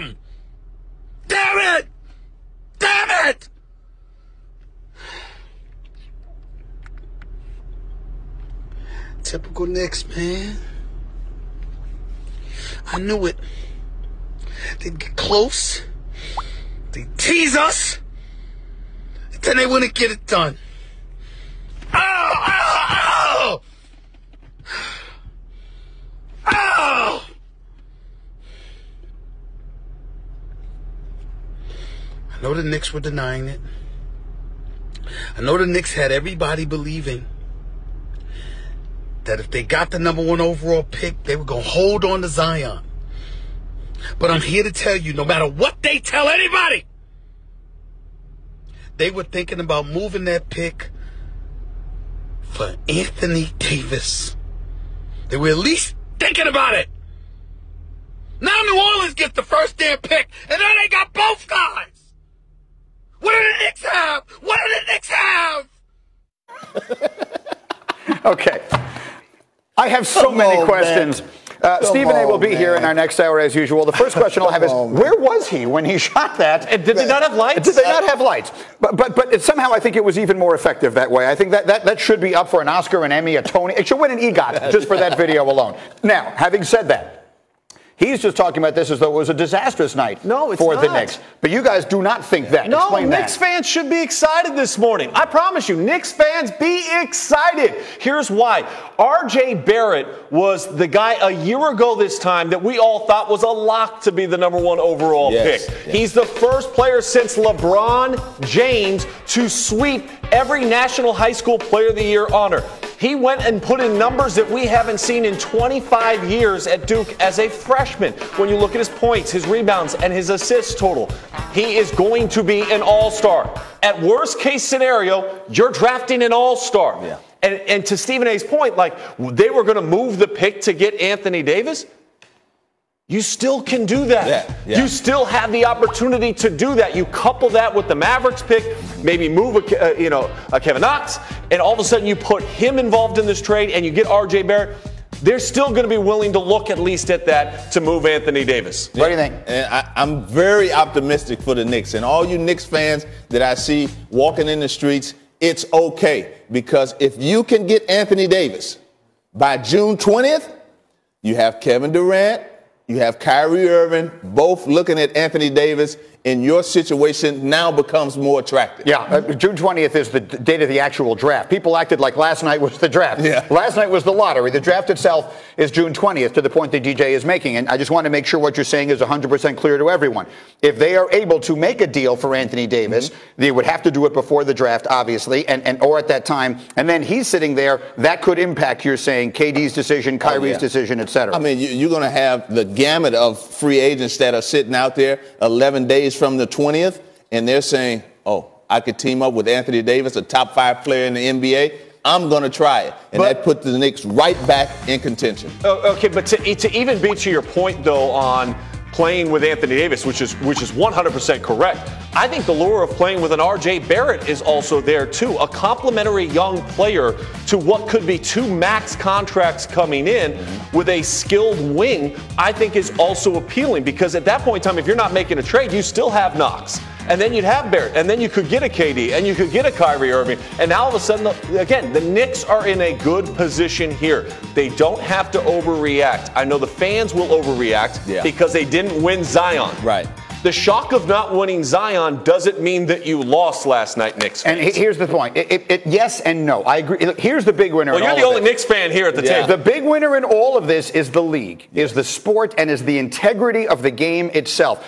him! Damn it! Damn it! Typical Knicks, man. I knew it. They'd get close. They'd tease us. And then they wouldn't get it done. Oh! Oh! Oh! I know the Knicks were denying it. I know the Knicks had everybody believing that if they got the #1 overall pick, they were going to hold on to Zion. But I'm here to tell you, no matter what they tell anybody, they were thinking about moving that pick for Anthony Davis. They were at least thinking about it. Now New Orleans gets the first damn pick, and then they got both guys. What do the Knicks have? What do the Knicks have? Okay. I have so many questions. Stephen A. will be here in our next hour as usual. The first question I'll have is, where was he when he shot that? And did they not have lights? Did they not have lights? But somehow I think it was even more effective that way. I think that should be up for an Oscar, an Emmy, a Tony. It should win an EGOT just for that video alone. Now, having said that, he's just talking about this as though it was a disastrous night for the Knicks. But you guys do not think that. No, Explain Knicks fans should be excited this morning. I promise you, Knicks fans, be excited. Here's why. R.J. Barrett was the guy a year ago this time that we all thought was a lock to be the #1 overall pick. Yes. He's the first player since LeBron James to sweep every National High School Player of the Year honor. He went and put in numbers that we haven't seen in 25 years at Duke as a freshman. When you look at his points, his rebounds, and his assists total, he is going to be an all-star. At worst case scenario, you're drafting an all-star. Yeah. And to Stephen A's point, like they were going to move the pick to get Anthony Davis. You still can do that. Yeah. You still have the opportunity to do that. You couple that with the Mavericks pick, maybe move a Kevin Knox, and all of a sudden you put him involved in this trade and you get R.J. Barrett. They're still going to be willing to look at least at that to move Anthony Davis. What do you think? And I'm very optimistic for the Knicks. And all you Knicks fans that I see walking in the streets, it's okay. Because if you can get Anthony Davis by June 20th, you have Kevin Durant, you have Kyrie Irving, both looking at Anthony Davis, and your situation now becomes more attractive. Yeah, June 20th is the date of the actual draft. People acted like last night was the draft. Yeah. Last night was the lottery. The draft itself is June 20th, to the point that DJ is making. And I just want to make sure what you're saying is 100% clear to everyone. If they are able to make a deal for Anthony Davis, they would have to do it before the draft, obviously, or at that time. And then he's sitting there. That could impact, you're saying, KD's decision, Kyrie's decision, et cetera. I mean, you're going to have the gamut of free agents that are sitting out there 11 days from the 20th, and they're saying, oh, I could team up with Anthony Davis, a top 5 player in the NBA. I'm going to try it. And that put the Knicks right back in contention. Okay, but to even be to your point, though, on playing with Anthony Davis, which is 100% correct, I think the lure of playing with an R.J. Barrett is also there, too. A complimentary young player to what could be 2 max contracts coming in with a skilled wing, I think is also appealing, because at that point in time, if you're not making a trade, you still have Knox. And then you'd have Barrett, and then you could get a KD, and you could get a Kyrie Irving. And now all of a sudden, again, the Knicks are in a good position here. They don't have to overreact. I know the fans will overreact because they didn't win Zion. Right. The shock of not winning Zion doesn't mean that you lost last night, Knicks fans. And here's the point. Yes and no. I agree. Look, here's the big winner. Well, you're the only Knicks fan here at the table. The big winner in all of this is the league, is the sport, and is the integrity of the game itself.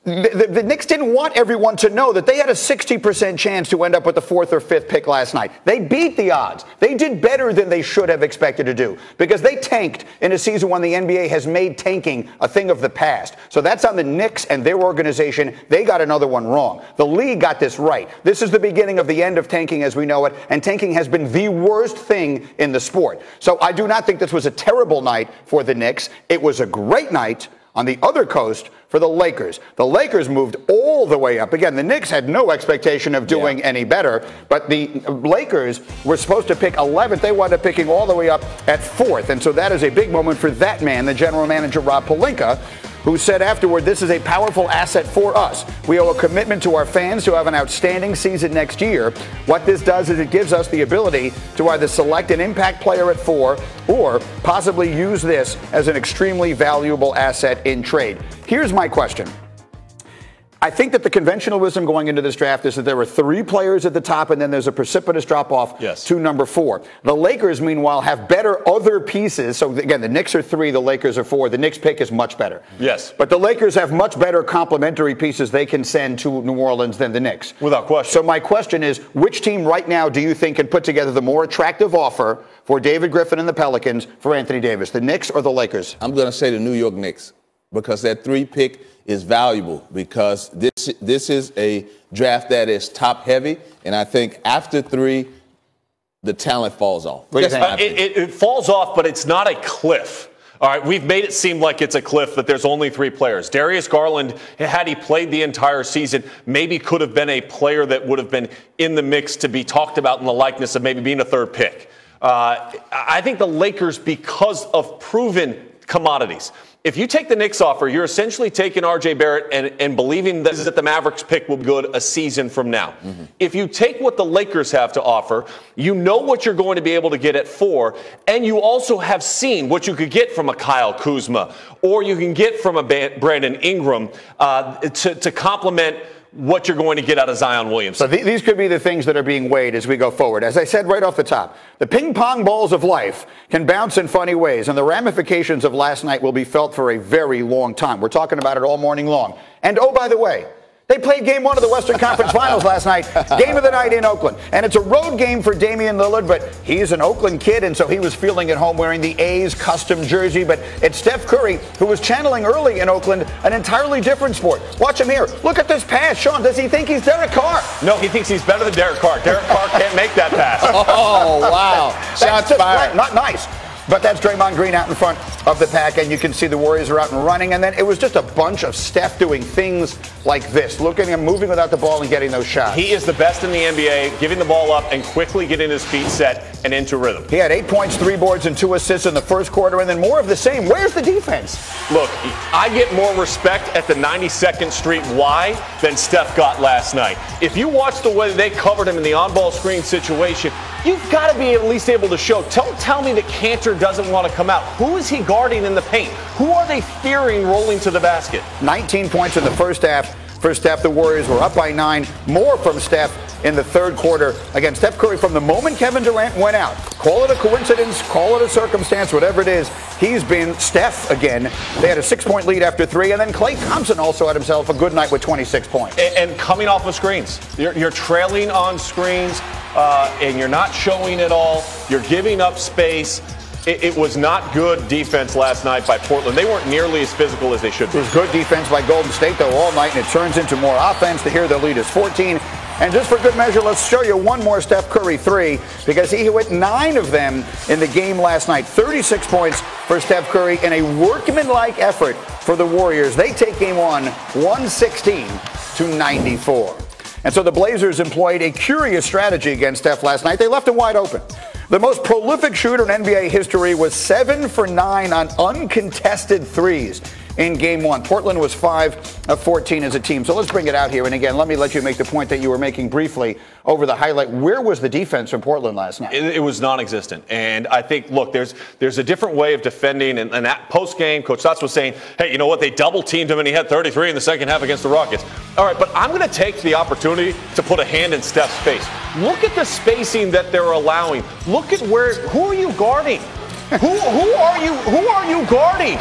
The Knicks didn't want everyone to know that they had a 60% chance to end up with the 4th or 5th pick last night. They beat the odds. They did better than they should have expected to do, because they tanked in a season when the NBA has made tanking a thing of the past. So that's on the Knicks and their organization. They got another one wrong. The league got this right. This is the beginning of the end of tanking as we know it, and tanking has been the worst thing in the sport. So I do not think this was a terrible night for the Knicks. It was a great night on the other coast for the Lakers. The Lakers moved all the way up. Again, the Knicks had no expectation of doing any better, but the Lakers were supposed to pick 11th. They wound up picking all the way up at 4th. And so that is a big moment for that man, the general manager, Rob Pelinka, who said afterward, "This is a powerful asset for us. We owe a commitment to our fans to have an outstanding season next year. What this does is it gives us the ability to either select an impact player at 4 or possibly use this as an extremely valuable asset in trade." Here's my question. I think that the conventionalism going into this draft is that there were 3 players at the top and then there's a precipitous drop-off to number 4. The Lakers, meanwhile, have better other pieces. So, again, the Knicks are 3, the Lakers are 4. The Knicks pick is much better. Yes. But the Lakers have much better complementary pieces they can send to New Orleans than the Knicks. Without question. So my question is, which team right now do you think can put together the more attractive offer for David Griffin and the Pelicans for Anthony Davis, the Knicks or the Lakers? I'm going to say the New York Knicks, because that 3 pick is valuable, because this is a draft that is top heavy, and I think after 3, the talent falls off. It falls off, but it's not a cliff. All right, we've made it seem like it's a cliff, that there's only 3 players. Darius Garland, had he played the entire season, maybe could have been a player that would have been in the mix to be talked about in the likeness of maybe being a 3rd pick. I think the Lakers, because of proven commodities. If you take the Knicks offer, you're essentially taking R.J. Barrett and believing that the Mavericks pick will be good a season from now. If you take what the Lakers have to offer, you know what you're going to be able to get at 4, and you also have seen what you could get from a Kyle Kuzma, or you can get from a Brandon Ingram to complement what you're going to get out of Zion Williamson. So these could be the things that are being weighed as we go forward. As I said right off the top, the ping pong balls of life can bounce in funny ways, and the ramifications of last night will be felt for a very long time. We're talking about it all morning long. And oh, by the way, they played game 1 of the Western Conference Finals last night, game of the night in Oakland. And it's a road game for Damian Lillard, but he's an Oakland kid, and so he was feeling at home wearing the A's custom jersey. But it's Steph Curry, who was channeling early in Oakland an entirely different sport. Watch him here. Look at this pass. Sean, does he think he's Derek Carr? No, he thinks he's better than Derek Carr. Derek Carr can't make that pass. Oh, wow. Shots fired. Not nice. But that's Draymond Green out in front of the pack, and you can see the Warriors are out and running. And then it was just a bunch of Steph doing things like this, looking at him moving without the ball and getting those shots. He is the best in the NBA, giving the ball up and quickly getting his feet set and into rhythm. He had 8 points, 3 boards, and 2 assists in the first quarter, and then more of the same. Where's the defense? Look, I get more respect at the 92nd Street Y than Steph got last night. If you watch the way they covered him in the on-ball screen situation, you've got to be at least able to show. Don't tell me that Cantor doesn't want to come out. Who is he guarding in the paint? Who are they fearing rolling to the basket? 19 points in the first half. For Steph, the Warriors were up by 9. More from Steph in the third quarter. Again, Steph Curry, from the moment Kevin Durant went out, call it a coincidence, call it a circumstance, whatever it is, he's been Steph again. They had a 6-point lead after 3, and then Klay Thompson also had himself a good night with 26 points. And coming off of screens. You're trailing on screens, and you're not showing it all. You're giving up space. It was not good defense last night by Portland. They weren't nearly as physical as they should be. It was good defense by Golden State, though, all night, and it turns into more offense. To here, their lead is 14. And just for good measure, let's show you one more Steph Curry 3, because he hit 9 of them in the game last night. 36 points for Steph Curry in a workmanlike effort for the Warriors. They take game 1, 116-94. And so the Blazers employed a curious strategy against Steph last night. They left him wide open. The most prolific shooter in NBA history was 7 for 9 on uncontested threes in game 1. Portland was 5 of 14 as a team. So let's bring it out here. And again, let me let you make the point that you were making briefly over the highlight. Where was the defense from Portland last night? It was non-existent. And I think, look, there's a different way of defending. And that post-game, Coach Stotts was saying, hey, you know what? They double-teamed him, and he had 33 in the second half against the Rockets. All right, but I'm going to take the opportunity to put a hand in Steph's face. Look at the spacing that they're allowing. Look at who are you guarding? Who are you guarding?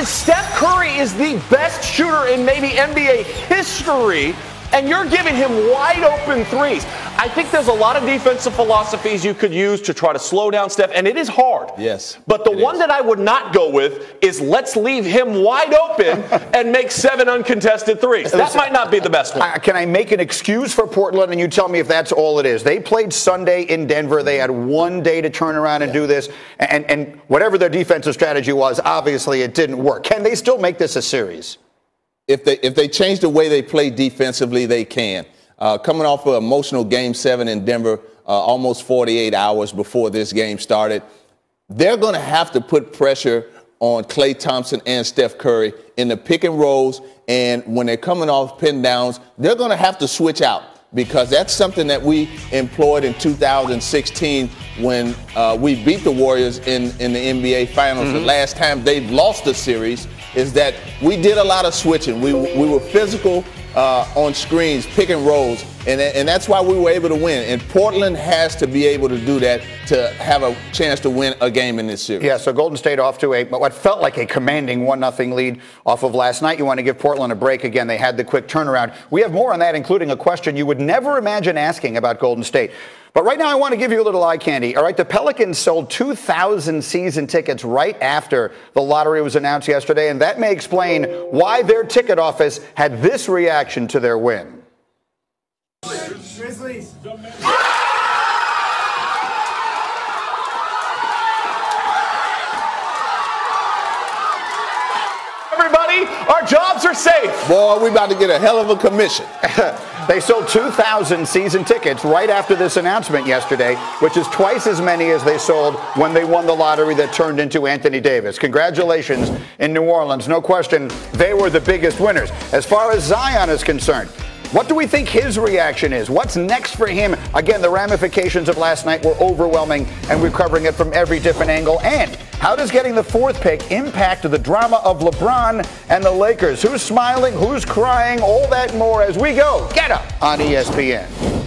Steph Curry is the best shooter in maybe NBA history, and you're giving him wide open threes. I think there's a lot of defensive philosophies you could use to try to slow down Steph, and it is hard. Yes. But the one that I would not go with is let's leave him wide open and make 7 uncontested threes. That might not be the best one. Can I make an excuse for Portland, and you tell me if that's all it is? They played Sunday in Denver. They had one day to turn around and do this, and whatever their defensive strategy was, obviously it didn't work. Can they still make this a series? If they change the way they play defensively, they can. Coming off an emotional Game 7 in Denver, almost 48 hours before this game started, they're going to have to put pressure on Klay Thompson and Steph Curry in the pick and rolls. And when they're coming off pin downs, they're going to have to switch out, because that's something that we employed in 2016 when we beat the Warriors in the NBA Finals. The last time they've lost a series is that we did a lot of switching. We were physical on screens, pick and rolls, and that's why we were able to win. And Portland has to be able to do that to have a chance to win a game in this series. Yeah, so Golden State off to what felt like a commanding 1-0 lead off of last night. You want to give Portland a break again. They had the quick turnaround. We have more on that, including a question you would never imagine asking about Golden State. But right now I want to give you a little eye candy. All right, the Pelicans sold 2,000 season tickets right after the lottery was announced yesterday, and that may explain why their ticket office had this reaction to their win. Grizzlies. Everybody, our jobs are safe. Boy, we about to get a hell of a commission. They sold 2,000 season tickets right after this announcement yesterday, which is twice as many as they sold when they won the lottery that turned into Anthony Davis. Congratulations in New Orleans. No question, they were the biggest winners. As far as Zion is concerned, what do we think his reaction is? What's next for him? Again, the ramifications of last night were overwhelming, and we're covering it from every different angle. And how does getting the 4th pick impact the drama of LeBron and the Lakers? Who's smiling? Who's crying? All that and more as we go. Get Up on ESPN.